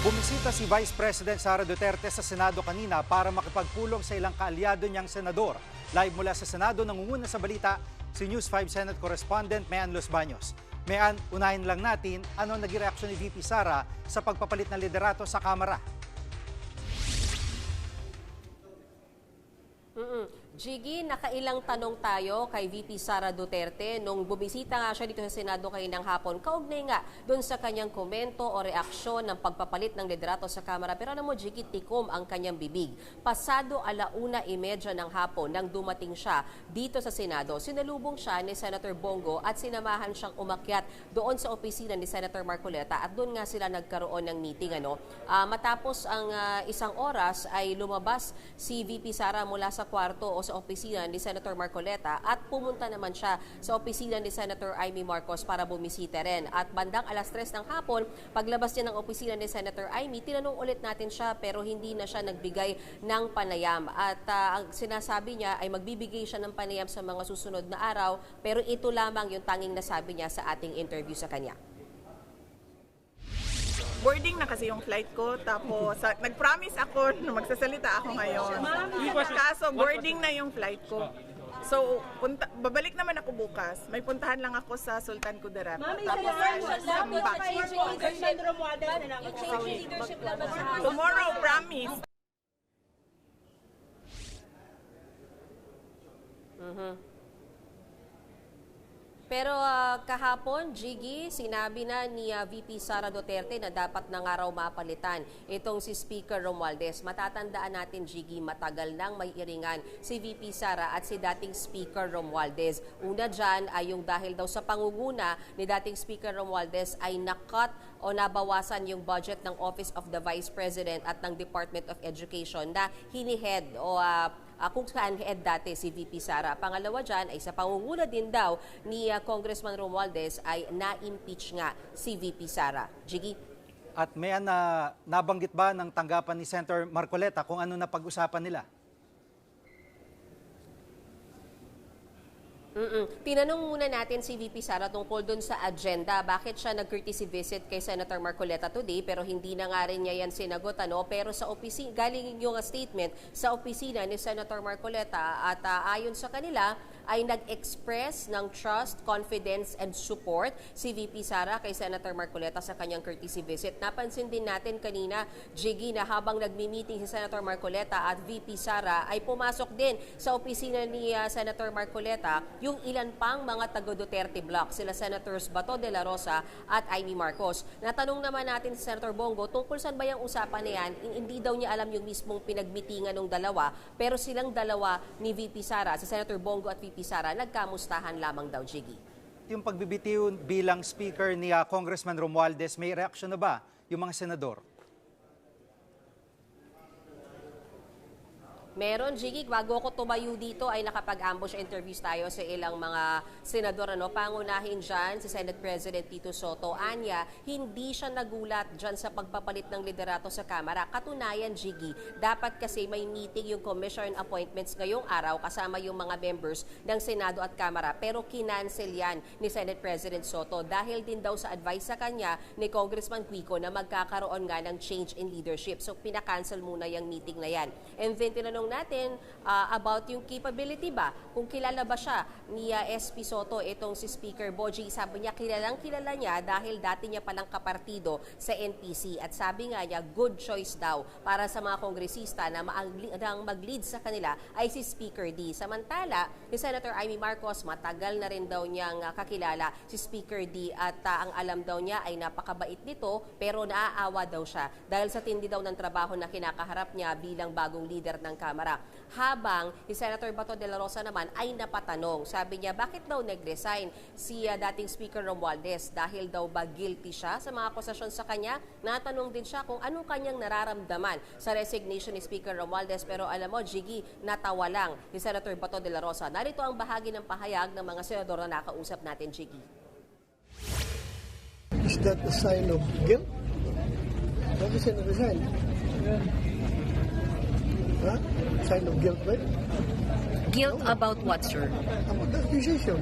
Bumisita si Vice President Sara Duterte sa Senado kanina para makipagpulong sa ilang kaalyado niyang senador. Live mula sa Senado, nangunguna sa balita si News 5 Senate Correspondent Mean Los Baños. Mean, unahin lang natin ano naging reaksyon ni VP Sara sa pagpapalit ng liderato sa Kamara. Jiggy, nakailang tanong tayo kay VP Sara Duterte nung bumisita nga siya dito sa Senado kaninang hapon. Kaugnay nga doon sa kanyang komento o reaksyon ng pagpapalit ng liderato sa Kamara. Pero alam mo, Jiggy, tikom ang kanyang bibig. Pasado 1:30 ng hapon nang dumating siya dito sa Senado, sinalubong siya ni Senator Bongo at sinamahan siyang umakyat doon sa opisina ni Senator Marcoleta at doon nga sila nagkaroon ng meeting. Matapos ang isang oras ay lumabas si VP Sara mula sa kwarto o sa opisina ni Senator Marcoleta at pumunta naman siya sa opisina ni Senator Amy Marcos para bumisita rin. At bandang 3:00 ng hapon, paglabas niya ng opisina ni Senator Amy, tinanong ulit natin siya pero hindi na siya nagbigay ng panayam. At ang sinasabi niya ay magbibigay siya ng panayam sa mga susunod na araw, pero ito lamang yung tanging nasabi niya sa ating interview sa kanya. Boarding na kasi yung flight ko, tapos nag-promise ako na magsasalita ako ngayon. Kaso boarding na yung flight ko. So, babalik naman ako bukas. May puntahan lang ako sa Sultan Kudarat. Tomorrow, promise. Pero kahapon, Jiggy, sinabi na ni VP Sara Duterte na dapat na nga raw mapalitan itong si Speaker Romualdez. Matatandaan natin, Jiggy, matagal nang may iringan si VP Sara at si dating Speaker Romualdez. Una dyan ay yung dahil daw sa pangunguna ni dating Speaker Romualdez ay nakat o nabawasan yung budget ng Office of the Vice President at ng Department of Education na hinihead o kung saan head dati si VP Sara. Pangalawa dyan ay sa pangunguna din daw ni Congressman Romualdez ay na-impeach nga si VP Sara. Jiggy? At may nabanggit ba ng tanggapan ni Senator Marcoleta kung ano na pag-usapan nila? Tinanong muna natin si VP Sara tungkol dun sa agenda. Bakit siya nag-courtesy visit kay Senator Marcoleta today pero hindi na nga rin niya yan sinagot. Pero sa opisina, galing yung statement sa opisina ni Senator Marcoleta at ayon sa kanila ay nag-express ng trust, confidence, and support si VP Sara kay Senator Marcoleta sa kanyang courtesy visit. Napansin din natin kanina, Jiggy, na habang nagmi-meeting si Senator Marcoleta at VP Sara ay pumasok din sa opisina ni Senator Marcoleta yung ilan pang mga taga-Duterte block, sila Senators Bato de la Rosa at Amy Marcos. Natanong naman natin si Senator Bongo tungkol saan ba yung usapan na yan. Hindi daw niya alam yung mismong pinagmitingan ng dalawa, pero silang dalawa ni VP Sara, si Senator Bongo at VP Sara, nagkamustahan lamang daw, Jiggy. Yung pagbibitiw bilang speaker ni Congressman Romualdez, may reaksyon na ba yung mga senador? Meron, Jiggy. Bago ko tumayo dito ay nakapag-ambush interviews tayo sa ilang mga senador. Pangunahin dyan si Senate President Tito Soto. Anya, hindi siya nagulat dyan sa pagpapalit ng liderato sa Kamara. Katunayan, Jiggy, dapat kasi may meeting yung commission appointments ngayong araw kasama yung mga members ng Senado at Kamara. Pero kinancel yan ni Senate President Soto dahil din daw sa advice sa kanya ni Congressman Quico na magkakaroon nga ng change in leadership. So pinakancel muna yung meeting na yan. And then tinanong natin about yung capability ba, kung kilala ba siya ni SP Soto itong si Speaker Boji. Sabi niya kilalang kilala niya dahil dati niya palang kapartido sa NPC at sabi nga niya good choice daw para sa mga kongresista na mag-lead sa kanila ay si Speaker D. Samantala, ni Senator Amy Marcos matagal na rin daw niyang kakilala si Speaker D at ang alam daw niya ay napakabait nito pero naaawa daw siya dahil sa tindi daw ng trabaho na kinakaharap niya bilang bagong leader ng Kamara. Habang si Senator Bato de la Rosa naman ay napatanong. Sabi niya, bakit daw nag-resign si dating Speaker Romualdez? Dahil daw ba guilty siya sa mga akusasyon sa kanya? Natanong din siya kung anong kanyang nararamdaman sa resignation ni Speaker Romualdez. Pero alam mo, Jiggy, natawa lang ni Senator Bato de la Rosa. Narito ang bahagi ng pahayag ng mga senador na nakausap natin, Jiggy. Is that a sign of guilt? Why does he resign? Huh? Sign of guilt, right? Guilt about what, sir? About the accusation.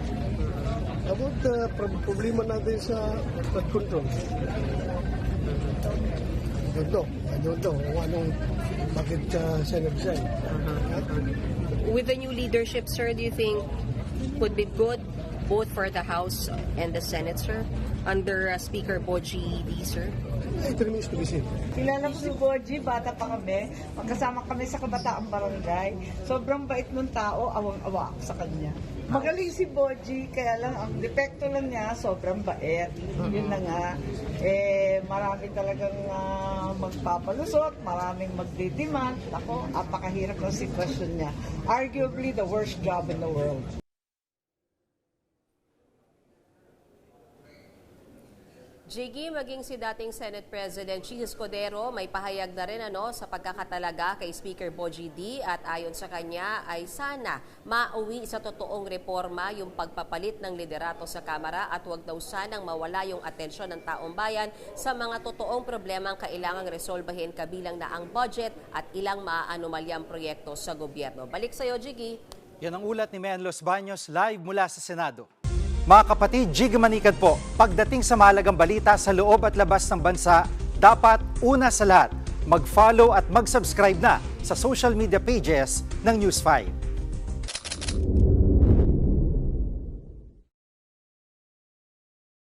About the problema natin sa flood control. I don't know kung anong bakit siya nag-resign. With the new leadership, sir, do you think would be good both for the House and the Senate, sir, under Speaker Boji D, sir? It remains to be seen. Kilala ko si Boji, bata pa kami. Magkasama kami sa Kabataang Barangay. Sobrang bait ng tao, awang-awa ako sa kanya. Magaling si Boji, kaya lang ang depekto lang niya, sobrang bait. Yun na nga. Marami talagang magpapalusot, maraming magdidemand. Ako, apakahirap ng sitwasyon niya. Arguably the worst job in the world. Jiggy, maging si dating Senate President Chis Escudero, may pahayag na rin sa pagkakatalaga kay Speaker Boji D at ayon sa kanya ay sana mauwi sa totoong reforma yung pagpapalit ng liderato sa Kamara at huwag daw sanang mawala yung atensyon ng taong bayan sa mga totoong problemang kailangang resolbahin kabilang na ang budget at ilang maaanomalyang proyekto sa gobyerno. Balik sa'yo, Jiggy. Yan ang ulat ni Mayan Los Baños live mula sa Senado. Mga kapatid, Jig Manikad po, pagdating sa mahalagang balita sa loob at labas ng bansa, dapat una sa lahat, mag-follow at mag-subscribe na sa social media pages ng News 5.